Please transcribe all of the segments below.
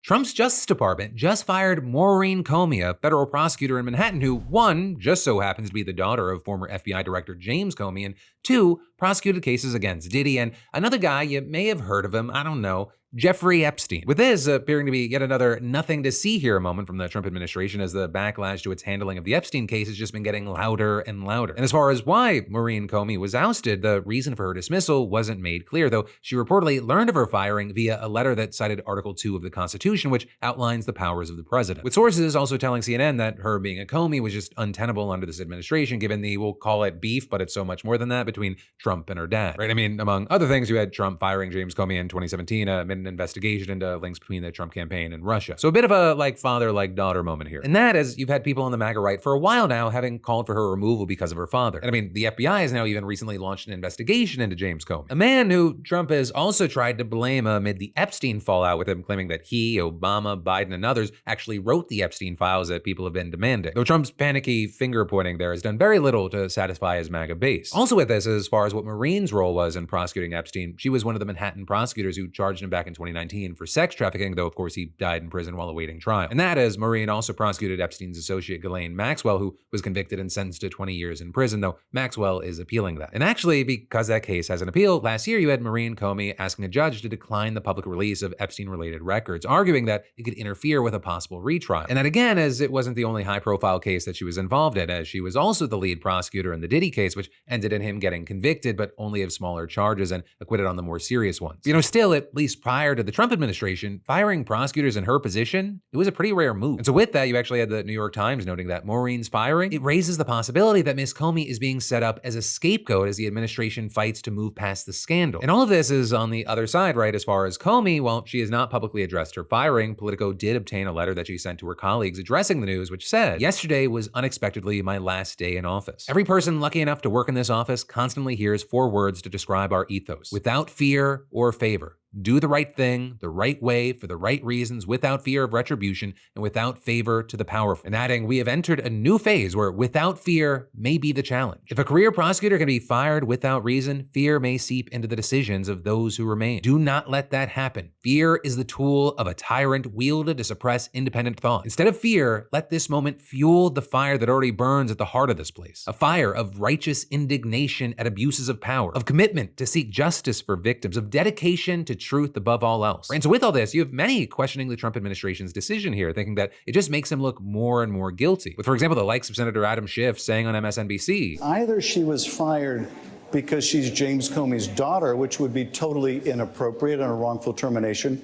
Trump's Justice Department just fired Maurene Comey, a federal prosecutor in Manhattan who, one, just so happens to be the daughter of former FBI Director James Comey, and two, prosecuted cases against Diddy and another guy, you may have heard of him, I don't know, Jeffrey Epstein. With this appearing to be yet another nothing to see here moment from the Trump administration as the backlash to its handling of the Epstein case has just been getting louder and louder. And as far as why Maurene Comey was ousted, the reason for her dismissal wasn't made clear, though she reportedly learned of her firing via a letter that cited Article 2 of the Constitution, which outlines the powers of the president. With sources also telling CNN that her being a Comey was just untenable under this administration, given the, we'll call it beef, but it's so much more than that, between Trump and her dad, right? I mean, among other things, you had Trump firing James Comey in 2017 amid an investigation into links between the Trump campaign and Russia. So a bit of a like father, like daughter moment here. And that is, you've had people on the MAGA right for a while now having called for her removal because of her father. And I mean, the FBI has now even recently launched an investigation into James Comey, a man who Trump has also tried to blame amid the Epstein fallout, with him claiming that he, Obama, Biden, and others actually wrote the Epstein files that people have been demanding. Though Trump's panicky finger pointing there has done very little to satisfy his MAGA base. Also with this, as far as what Maurene's role was in prosecuting Epstein, she was one of the Manhattan prosecutors who charged him back in 2019 for sex trafficking, though of course he died in prison while awaiting trial. And that is, Maurene also prosecuted Epstein's associate Ghislaine Maxwell, who was convicted and sentenced to 20 years in prison, though Maxwell is appealing that. And actually, because that case has an appeal, last year you had Maurene Comey asking a judge to decline the public release of Epstein-related records, arguing that it could interfere with a possible retrial. And that again, as it wasn't the only high-profile case that she was involved in, as she was also the lead prosecutor in the Diddy case, which ended in him getting convicted, but only of smaller charges and acquitted on the more serious ones. You know, still, at least prior to the Trump administration, firing prosecutors in her position, it was a pretty rare move. And so with that, you actually had the New York Times noting that Maurene's firing, it raises the possibility that Ms. Comey is being set up as a scapegoat as the administration fights to move past the scandal. And all of this is on the other side, right? As far as Comey, well, she has not publicly addressed her firing. Politico did obtain a letter that she sent to her colleagues addressing the news, which said, "Yesterday was unexpectedly my last day in office. Every person lucky enough to work in this office constantly hears 4 words to describe our ethos: without fear or favor. Do the right thing, the right way, for the right reasons, without fear of retribution, and without favor to the powerful." And adding, "We have entered a new phase where without fear may be the challenge. If a career prosecutor can be fired without reason, fear may seep into the decisions of those who remain. Do not let that happen. Fear is the tool of a tyrant wielded to suppress independent thought. Instead of fear, let this moment fuel the fire that already burns at the heart of this place. A fire of righteous indignation at abuses of power, of commitment to seek justice for victims, of dedication to truth above all else." And so with all this, you have many questioning the Trump administration's decision here, thinking that it just makes him look more and more guilty. With, for example, the likes of Senator Adam Schiff saying on MSNBC, "Either she was fired because she's James Comey's daughter, which would be totally inappropriate and a wrongful termination,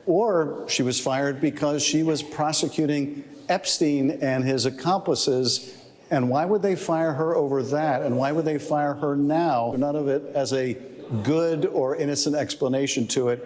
or she was fired because she was prosecuting Epstein and his accomplices. And why would they fire her over that? And why would they fire her now? None of it as a good or innocent explanation to it,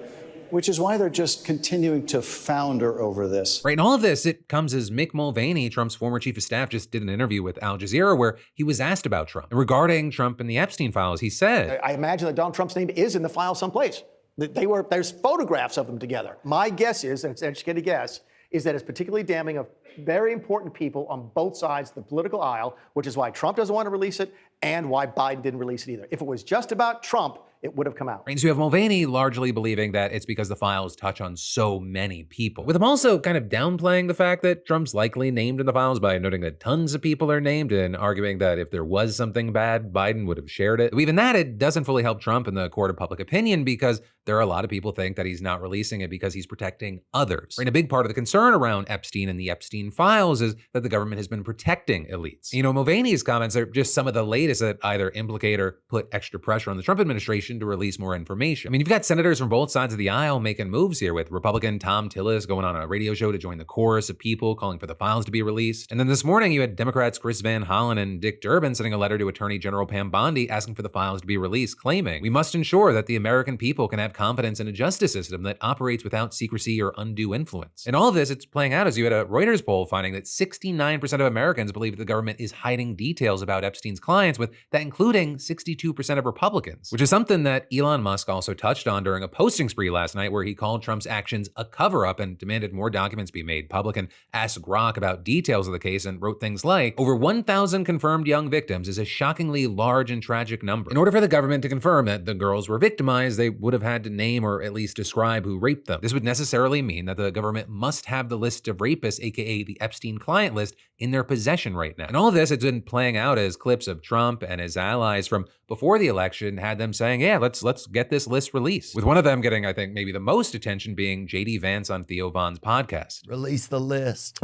which is why they're just continuing to founder over this." Right, and all of this, it comes as Mick Mulvaney, Trump's former chief of staff, just did an interview with Al Jazeera where he was asked about Trump. And regarding Trump and the Epstein files, he said, "I imagine that Donald Trump's name is in the file someplace. There's photographs of them together. My guess is, and it's an educated guess, is that it's particularly damning of very important people on both sides of the political aisle, which is why Trump doesn't want to release it and why Biden didn't release it either. If it was just about Trump, it would have come out." And so you have Mulvaney largely believing that it's because the files touch on so many people, with him also kind of downplaying the fact that Trump's likely named in the files by noting that tons of people are named and arguing that if there was something bad, Biden would have shared it. Even that, it doesn't fully help Trump in the court of public opinion, because there are a lot of people think that he's not releasing it because he's protecting others. And a big part of the concern around Epstein and the Epstein files is that the government has been protecting elites. You know, Mulvaney's comments are just some of the latest that either implicate or put extra pressure on the Trump administration to release more information. I mean, you've got senators from both sides of the aisle making moves here, with Republican Tom Tillis going on a radio show to join the chorus of people calling for the files to be released. And then this morning, you had Democrats Chris Van Hollen and Dick Durbin sending a letter to Attorney General Pam Bondi asking for the files to be released, claiming, "We must ensure that the American people can have confidence in a justice system that operates without secrecy or undue influence." And all of this, it's playing out as you had a Reuters poll finding that 69% of Americans believe that the government is hiding details about Epstein's clients, with that including 62% of Republicans, which is something that Elon Musk also touched on during a posting spree last night where he called Trump's actions a cover-up and demanded more documents be made public and asked Grok about details of the case and wrote things like, over 1,000 confirmed young victims is a shockingly large and tragic number. In order for the government to confirm that the girls were victimized, they would have had to name or at least describe who raped them. This would necessarily mean that the government must have the list of rapists, aka the Epstein client list, in their possession right now. And all of this has been playing out as clips of Trump and his allies from before the election had them saying, yeah, let's get this list released. With one of them getting, I think, maybe the most attention being J.D. Vance on Theo Von's podcast. Release the list.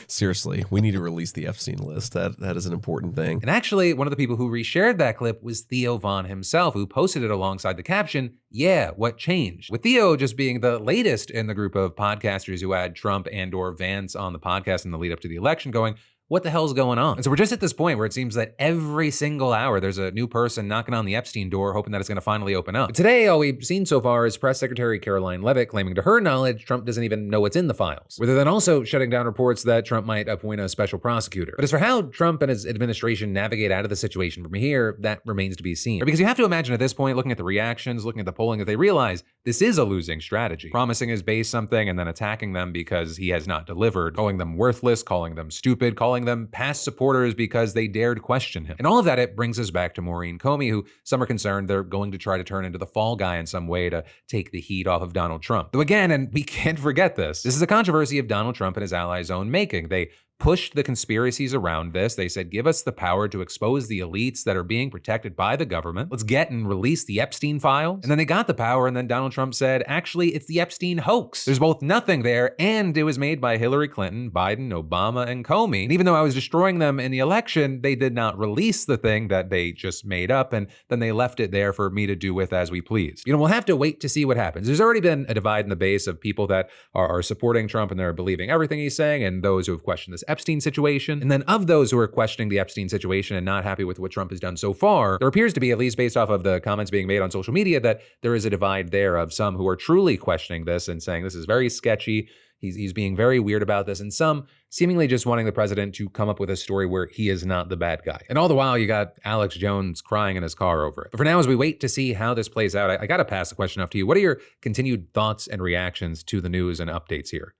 Seriously, we need to release the Epstein list. That is an important thing. And actually, one of the people who reshared that clip was Theo Von himself, who posted it alongside the caption, yeah, what changed? With Theo just being the latest in the group of podcasters who had Trump and or Vance on the podcast in the lead up to the election going, what the hell's going on? And so we're just at this point where it seems that every single hour there's a new person knocking on the Epstein door hoping that it's going to finally open up. But today, all we've seen so far is Press Secretary Caroline Leavitt claiming to her knowledge Trump doesn't even know what's in the files, rather than also shutting down reports that Trump might appoint a special prosecutor. But as for how Trump and his administration navigate out of the situation from here, that remains to be seen. Because you have to imagine at this point, looking at the reactions, looking at the polling, that they realize this is a losing strategy. Promising his base something and then attacking them because he has not delivered, calling them worthless, calling them stupid, calling them past supporters because they dared question him. And all of that, it brings us back to Maurene Comey, who some are concerned they're going to try to turn into the fall guy in some way to take the heat off of Donald Trump. Though again, and we can't forget this is a controversy of Donald Trump and his allies' own making. They pushed the conspiracies around this. They said, give us the power to expose the elites that are being protected by the government. Let's get and release the Epstein files. And then they got the power, and then Donald Trump said, actually, it's the Epstein hoax. There's both nothing there, and it was made by Hillary Clinton, Biden, Obama, and Comey. And even though I was destroying them in the election, they did not release the thing that they just made up, and then they left it there for me to do with as we please. We'll have to wait to see what happens. There's already been a divide in the base of people that are supporting Trump and they're believing everything he's saying, and those who have questioned this Epstein situation. And then of those who are questioning the Epstein situation and not happy with what Trump has done so far, there appears to be, at least based off of the comments being made on social media, that there is a divide there of some who are truly questioning this and saying this is very sketchy. He's being very weird about this, and some seemingly just wanting the president to come up with a story where he is not the bad guy. And all the while, you got Alex Jones crying in his car over it. But for now, as we wait to see how this plays out, I got to pass the question off to you. What are your continued thoughts and reactions to the news and updates here?